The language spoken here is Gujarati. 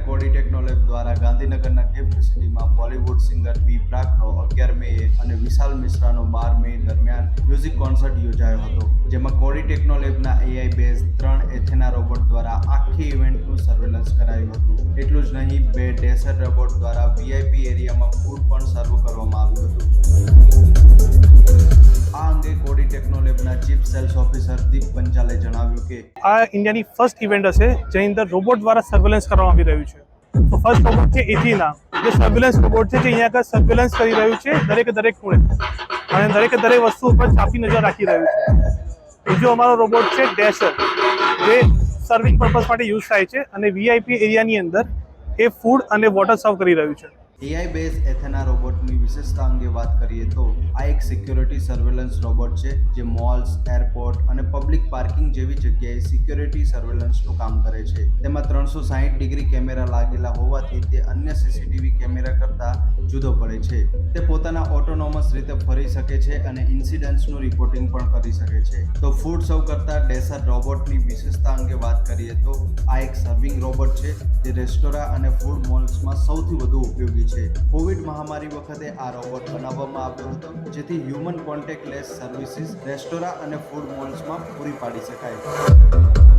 કોડી ટેકનોલેબ દ્વારા ગાંધીનગરના ગિફ્ટ સિટીમાં બોલિવૂડ સિંગર બી પ્રાકનો 11 મેએ અને વિશાલ મિશ્રાનો 12 મે દરમિયાન મ્યુઝિક કોન્સર્ટ યોજાયો હતો, જેમાં કોડી ટેકનોલેબના એઆઈ બેઝ 3 એથેના રોબોટ દ્વારા આખી ઇવેન્ટનું સર્વેલન્સ કરાયું હતું. એટલું જ નહીં, 2 ડેસર રોબોટ દ્વારા વીઆઈપી એરિયામાં ફૂડ પણ સર્વ કરવામાં આવ્યું હતું. આ અંગે કોડી ટેકનોલેબના ચીફ સેલ્સ ઓફિસર દીપ પંચાલે જણાવ્યું કે આ ઇન્ડિયાની ફર્સ્ટ ઇવેન્ટ હશે જેની અંદર રોબોટ દ્વારા સર્વેલન્સ કરવામાં આવી રહ્યું છે. તો ફર્સ્ટ રોબોટ છે એથીના, જે સર્વેલન્સ રોબોટ છે, જે અહીંયા આગળ સર્વેલન્સ કરી રહ્યું છે દરેક ખૂણે અને દરેક વસ્તુ ઉપર ચાપી નજર રાખી રહ્યું છે. બીજો અમારો રોબોટ છે ડેશર, જે સર્વિંગ પર્પઝ માટે યુઝ થાય છે અને વીઆઈપી એરિયાની અંદર એ ફૂડ અને વોટર સર્વ કરી રહ્યું છે. એઆઈ બેઝ એથેના રોબોટની વિશેષતા અંગે વાત કરીએ તો આ એક સિક્યોરિટી સર્વેલન્સ રોબોટ છે, જે મોલ્સ, એરપોર્ટ અને પબ્લિક પાર્કિંગ જેવી જગ્યાએ સિક્યોરિટી સર્વેલન્સનું કામ કરે છે. તેમાં 360 ડિગ્રી કેમેરા લાગેલા હોવાથી તે અન્ય સીસીટીવી કેમેરા કરતાં જુદો પડે છે. તે પોતાના ઓટોનોમસ રીતે ફરી શકે છે અને ઇન્સિડન્ટ્સનું રિપોર્ટિંગ પણ કરી શકે છે. તો ફૂડ સર્વ કરતા ડેસર રોબોટની વિશેષતા અંગે વાત કરીએ તો આ એક સર્વિંગ રોબોટ છે, જે રેસ્ટોરાં અને ફૂડ મોલ્સમાં સૌથી વધુ ઉપયોગી છે. કોવિડ મહામારી વખતે આ રોબોટ બનાવવામાં આવ્યો હતો, જેથી human contactless services restaurants અને ફૂડ મોલ્સમાં પૂરી પાડી શકાય.